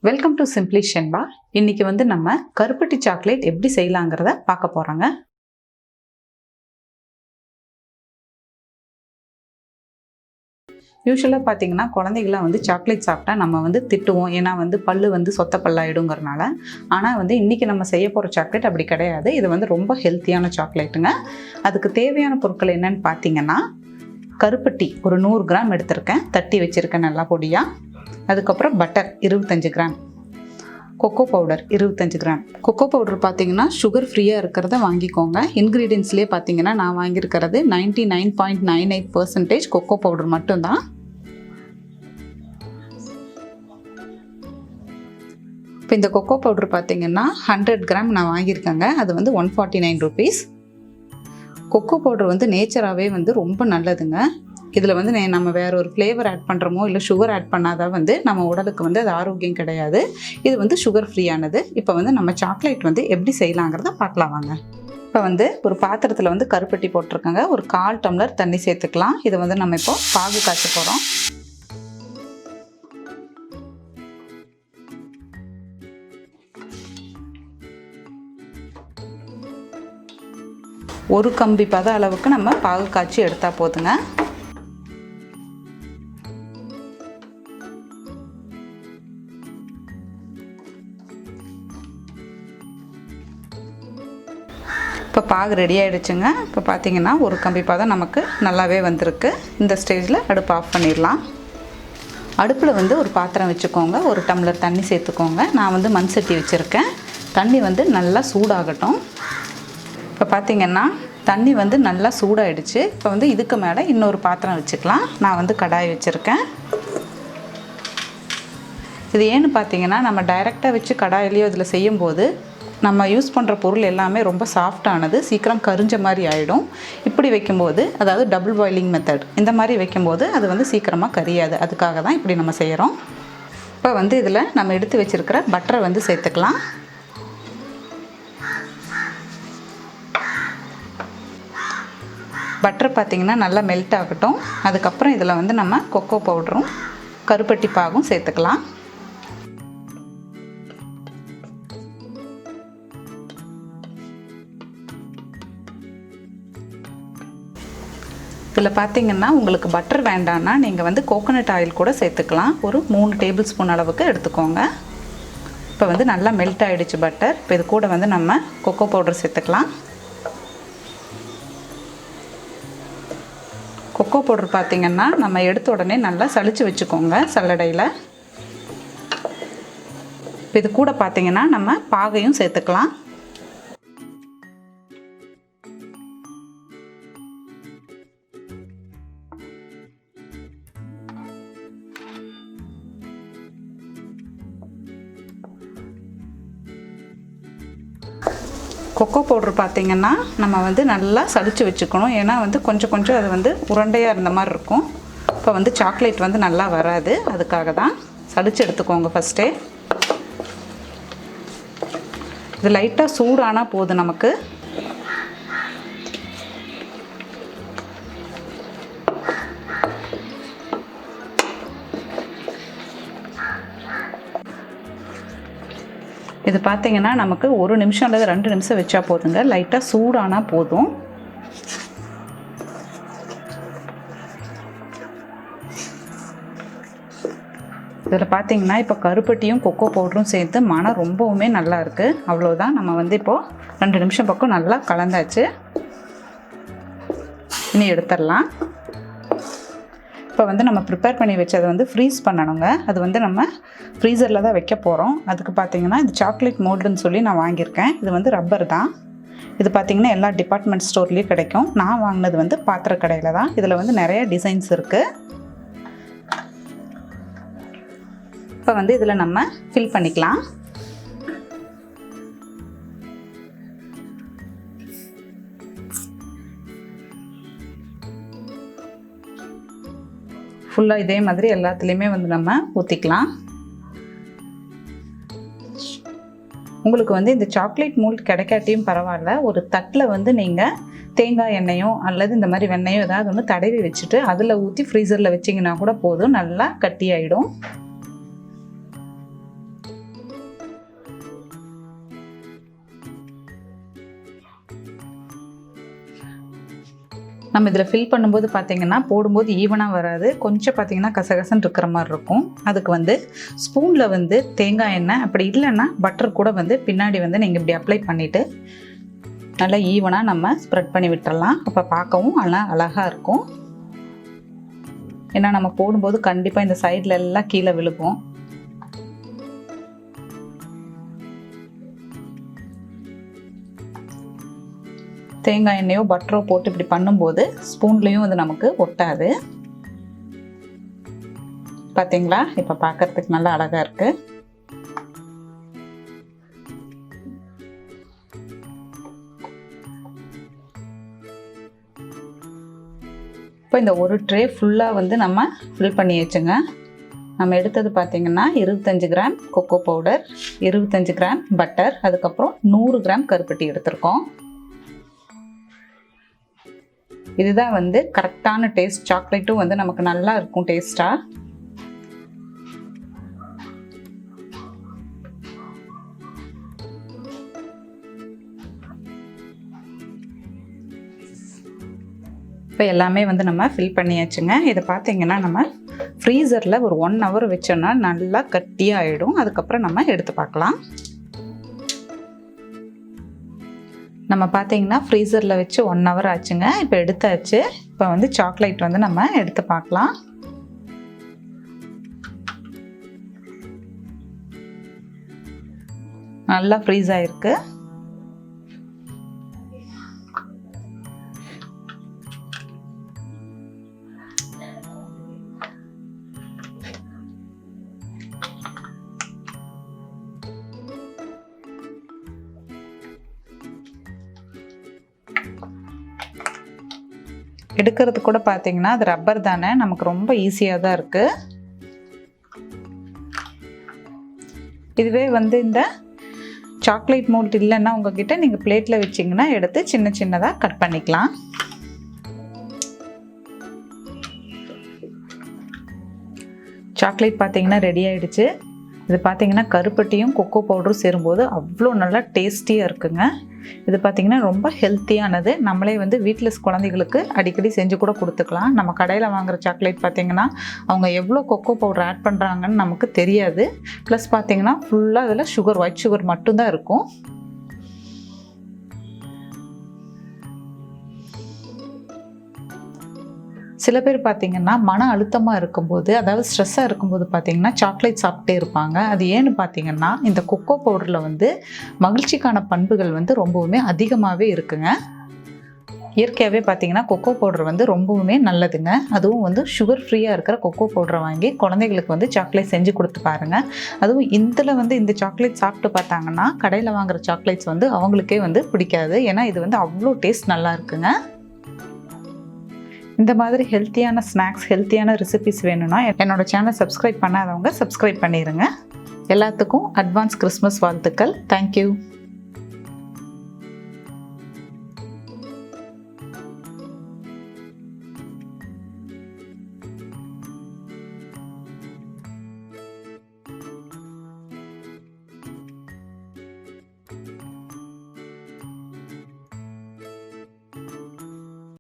Welcome to simply Shenba. இன்னைக்கு நம்ம கருப்பட்டி சாக்லேட் எப்படி செய்யலாங்கிறத பார்க்க போறோங்க. யூஸ்வலாக பார்த்தீங்கன்னா குழந்தைகளாம் சாக்லேட் சாப்பிட்டா நம்ம திட்டுவோம். ஏன்னா பல்லு சொத்த பல்லாயிடுங்கிறனால. ஆனால் இன்றைக்கி நம்ம செய்ய போகிற சாக்லேட் அப்படி கிடையாது. இது ரொம்ப ஹெல்த்தியான சாக்லேட்டுங்க. அதுக்கு தேவையான பொருட்கள் என்னன்னு பார்த்தீங்கன்னா, கருப்பட்டி ஒரு 100 கிராம் எடுத்திருக்கேன், தட்டி வச்சுருக்கேன் நல்லா பொடியாக. அதுக்கப்புறம் butter 25 gram, cocoa powder 25 gram. Cocoa powder பார்த்தீங்கன்னா சுகர் ஃப்ரீயாக இருக்கிறத வாங்கிக்கோங்க. இன்க்ரீடியன்ஸ்லேயே பார்த்தீங்கன்னா நான் வாங்கியிருக்கிறது 99.98% கொக்கோ பவுடர் மட்டும்தான். இப்போ இந்த கொக்கோ பவுடர் பார்த்தீங்கன்னா 100 கிராம் நான் வாங்கியிருக்கேங்க. அது 149 ருபீஸ். கொக்கோ பவுடர் நேச்சராகவே ரொம்ப நல்லதுங்க. இதில் நம்ம வேறு ஒரு ஃப்ளேவர் ஆட் பண்ணுறோமோ இல்லை சுகர் ஆட் பண்ணாதான் நம்ம உடலுக்கு அது ஆரோக்கியம் கிடையாது. இது சுகர் ஃப்ரீயானது. இப்போ நம்ம சாக்லேட் எப்படி செய்யலாங்கிறத பார்க்கலாம் வாங்க. இப்போ ஒரு பாத்திரத்தில் கருப்பட்டி போட்டிருக்கேங்க. ஒரு 1/4 டம்ளர் தண்ணி சேர்த்துக்கலாம். இதை நம்ம இப்போ பாகு காய்ச்ச போகிறோம். ஒரு கம்பி பத அளவுக்கு நம்ம பாகு காய்ச்சி எடுத்தால் போதுங்க. இப்போ பாகு ரெடி ஆகிடுச்சுங்க. இப்போ பார்த்தீங்கன்னா ஒரு கம்பி பதம் நமக்கு நல்லாவே வந்திருக்கு. இந்த ஸ்டேஜில் அடுப்பு ஆஃப் பண்ணிடலாம். அடுப்பில் ஒரு பாத்திரம் வச்சுக்கோங்க. ஒரு டம்ளர் தண்ணி சேர்த்துக்கோங்க. நான் மண் சட்டி வச்சுருக்கேன். தண்ணி நல்லா சூடாகட்டும். இப்போ பார்த்தீங்கன்னா தண்ணி நல்லா சூடாகிடுச்சு. இப்போ இதுக்கு மேலே இன்னொரு பாத்திரம் வச்சுக்கலாம். நான் கடாய் வச்சுருக்கேன். இது ஏன்னு பார்த்தீங்கன்னா, நம்ம டைரெக்டாக வச்சு கடாயிலையோ இதில் செய்யும்போது நம்ம யூஸ் பண்ணுற பொருள் எல்லாமே ரொம்ப சாஃப்டானது, சீக்கிரம் கரிஞ்ச மாதிரி ஆகிடும். இப்படி வைக்கும்போது, அதாவது டபுள் பாயிலிங் மெத்தட், இந்த மாதிரி வைக்கும்போது அது சீக்கிரமாக கரியாது. அதுக்காக தான் இப்படி நம்ம செய்கிறோம். இப்போ இதில் நம்ம எடுத்து வச்சுருக்கிற பட்டரை சேர்த்துக்கலாம். பட்டர் பார்த்திங்கன்னா நல்லா மெல்ட் ஆகட்டும். அதுக்கப்புறம் இதில் நம்ம கொக்கோ பவுடரும் கருப்பட்டி பாகும் சேர்த்துக்கலாம். இதில் பார்த்திங்கன்னா உங்களுக்கு பட்டர் வேண்டான்னா நீங்கள் கோகோனட் ஆயில் கூட சேர்த்துக்கலாம். ஒரு 3 டேபிள் ஸ்பூன் அளவுக்கு எடுத்துக்கோங்க. இப்போ நல்லா மெல்ட் ஆகிடுச்சு பட்டர். இப்போ இது கூட நம்ம கொக்கோ பவுடர் சேர்த்துக்கலாம். கொக்கோ பவுடர் பார்த்திங்கன்னா நம்ம எடுத்த உடனே நல்லா சளிச்சு வச்சுக்கோங்க சல்லடையில். இப்போ இது கூட பார்த்திங்கன்னா நம்ம பாகையும் சேர்த்துக்கலாம். கொக்கோ பவுடர் பார்த்திங்கன்னா நம்ம நல்லா சளிச்சு வச்சுக்கணும். ஏன்னா கொஞ்சம் கொஞ்சம் அது உருண்டையாக இருந்த மாதிரி இருக்கும். இப்போ சாக்லேட் நல்லா வராது. அதுக்காக தான் சளிச்சு எடுத்துக்கோங்க ஃபஸ்ட்டே. இது லைட்டாக சூடானால் போதும் நமக்கு. இது பார்த்திங்கன்னா நமக்கு 1 நிமிஷம் அல்லது 2 நிமிஷம் வச்சா போதுங்க. லைட்டாக சூடானால் போதும். இதில் பார்த்திங்கன்னா இப்போ கருப்பட்டியும் கொக்கோ பவுடரும் சேர்த்து மனம் ரொம்பவுமே நல்லா இருக்குது. அவ்வளோதான். நம்ம இப்போது 2 நிமிஷம் பக்கம் நல்லா கலந்தாச்சு. இனி எடுத்துடலாம். இப்போ நம்ம ப்ரிப்பேர் பண்ணி வச்சதை ஃப்ரீஸ் பண்ணணுங்க. அது நம்ம ஃப்ரீசரில் தான் வைக்க போகிறோம். அதுக்கு பார்த்திங்கன்னா இது சாக்லேட் மோல்டுன்னு சொல்லி நான் வாங்கியிருக்கேன். இது ரப்பர் தான். இது பார்த்திங்கன்னா எல்லா டிபார்ட்மெண்ட் ஸ்டோர்லேயும் கிடைக்கும். நான் வாங்கினது பாத்திர கடையில் தான். இதில் நிறைய டிசைன்ஸ் இருக்குது. இப்போ இதில் நம்ம ஃபில் பண்ணிக்கலாம். ஃபுல்லாக இதே மாதிரி எல்லாத்துலேயுமே நம்ம ஊற்றிக்கலாம். உங்களுக்கு இந்த சாக்லேட் மோல்ட் கிடைக்காட்டியும் பரவாயில்ல, ஒரு தட்டில் நீங்கள் தேங்காய் எண்ணெயோ அல்லது இந்த மாதிரி வெண்ணெயோ ஏதாவது ஒன்று தடவி வச்சுட்டு அதில் ஊற்றி ஃப்ரீசரில் வச்சிங்கன்னா கூட போதும், நல்லா கட்டியாயிடும். நம்ம இதில் ஃபில் பண்ணும்போது பார்த்திங்கன்னா போடும்போது ஈவனாக வராது, கொஞ்சம் பார்த்திங்கன்னா கசகசன்னு இருக்கிற மாதிரி இருக்கும். அதுக்கு வந்து ஸ்பூனில் வந்து தேங்காய் எண்ணெய், அப்படி இல்லைன்னா பட்டர் கூட வந்து பின்னாடி வந்து நீங்கள் இப்படி அப்ளை பண்ணிவிட்டு நல்லா ஈவனாக நம்ம ஸ்ப்ரெட் பண்ணி விட்டுறலாம். அப்போ பார்க்கவும் அழகாக இருக்கும். ஏன்னா நம்ம போடும்போது கண்டிப்பாக இந்த சைடில் எல்லாம் கீழே விழுகும். தேங்காய் எண்ணெயோ பட்டரோ போட்டு இப்படி பண்ணும்போது ஸ்பூன்லேயும் வந்து நமக்கு ஒட்டாது. பார்த்தீங்களா, இப்போ பார்க்கறதுக்கு நல்லா அழகாக இருக்குது. இப்போ இந்த ஒரு ட்ரே ஃபுல்லாக வந்து நம்ம ஃபில் பண்ணி வச்சுங்க. நம்ம எடுத்தது பார்த்திங்கன்னா 25 gram cocoa powder, 25 gram butter, அதுக்கப்புறம் 100 கிராம் கருப்பட்டி எடுத்திருக்கோம். இதுதான் வந்து கரெக்டான டேஸ்ட். சாக்லேட்டும் வந்து நமக்கு நல்லா இருக்கும் டேஸ்ட்டாக. இப்போ எல்லாமே வந்து நம்ம ஃபில் பண்ணியாச்சுங்க. இதை பார்த்தீங்கன்னா நம்ம ஃப்ரீசரில் ஒரு 1 hour வச்சோன்னா நல்லா கட்டியாக ஆகிடும். அதுக்கப்புறம் நம்ம எடுத்து பார்க்கலாம். நம்ம பார்த்தீங்கன்னா ஃப்ரீசரில் வச்சு 1 hour ஆச்சுங்க. இப்போ எடுத்தாச்சு. இப்போ வந்து சாக்லேட் வந்து நம்ம எடுத்து பார்க்கலாம். நல்லா ஃப்ரீஸ் ஆகிருக்கு. எடுக்கிறது கூட பார்த்தீங்கன்னா அது ரப்பர் தானே, நமக்கு ரொம்ப ஈஸியாக தான் இருக்குது. இதுவே வந்து இந்த சாக்லேட் மோல்ட் இல்லைன்னா உங்ககிட்ட நீங்கள் பிளேட்டில் வச்சிங்கன்னா எடுத்து சின்ன சின்னதாக கட் பண்ணிக்கலாம். சாக்லேட் பார்த்தீங்கன்னா ரெடி ஆகிடுச்சு. இது பார்த்தீங்கன்னா கருப்பட்டியும் கொக்கோ பவுடரும் சேரும்போது அவ்வளோ நல்லா டேஸ்டியாக இருக்குங்க. இது பார்த்திங்கன்னா ரொம்ப ஹெல்த்தியானது. நம்மளே வந்து வீட்டில் குழந்தைகளுக்கு அடிக்கடி செஞ்சு கூட கொடுத்துக்கலாம். நம்ம கடையில் வாங்குகிற சாக்லேட் பார்த்திங்கன்னா அவங்க எவ்வளோ கொக்கோ பவுடர் ஆட் பண்ணுறாங்கன்னு நமக்கு தெரியாது. ப்ளஸ் பார்த்திங்கன்னா ஃபுல்லாக அதில் சுகர், ஒயிட் சுகர் மட்டும்தான் இருக்கும். சில பேர் பார்த்திங்கன்னா மன அழுத்தமாக இருக்கும்போது, அதாவது ஸ்ட்ரெஸ்ஸாக இருக்கும்போது பார்த்திங்கன்னா சாக்லேட் சாப்பிட்டே இருப்பாங்க. அது ஏன்னு பார்த்திங்கன்னா இந்த கொக்கோ பவுடரில் வந்து மகிழ்ச்சிக்கான பண்புகள் வந்து ரொம்பவுமே அதிகமாகவே இருக்குங்க. இயற்கையாகவே பார்த்திங்கன்னா கொக்கோ பவுடர் வந்து ரொம்பவுமே நல்லதுங்க. அதுவும் வந்து சுகர் ஃப்ரீயாக இருக்கிற கொக்கோ பவுடரை வாங்கி குழந்தைகளுக்கு வந்து சாக்லேட் செஞ்சு கொடுத்து பாருங்கள். அதுவும் இதில் வந்து இந்த சாக்லேட் சாப்பிட்டு பார்த்தாங்கன்னா கடையில் வாங்குகிற சாக்லேட்ஸ் வந்து அவங்களுக்கே வந்து பிடிக்காது. ஏன்னா இது வந்து அவ்வளோ டேஸ்ட் நல்லா இருக்குங்க. இந்த மாதிரி ஹெல்த்தியான ஸ்நாக்ஸ், ஹெல்த்தியான ரெசிபிஸ் வேணும்னா என்னோட சேனல் சப்ஸ்கிரைப் பண்ணாதவங்க சப்ஸ்கிரைப் பண்ணிடுங்க. எல்லாத்துக்கும் அட்வான்ஸ் கிறிஸ்மஸ் வாழ்த்துக்கள். தேங்க்யூ.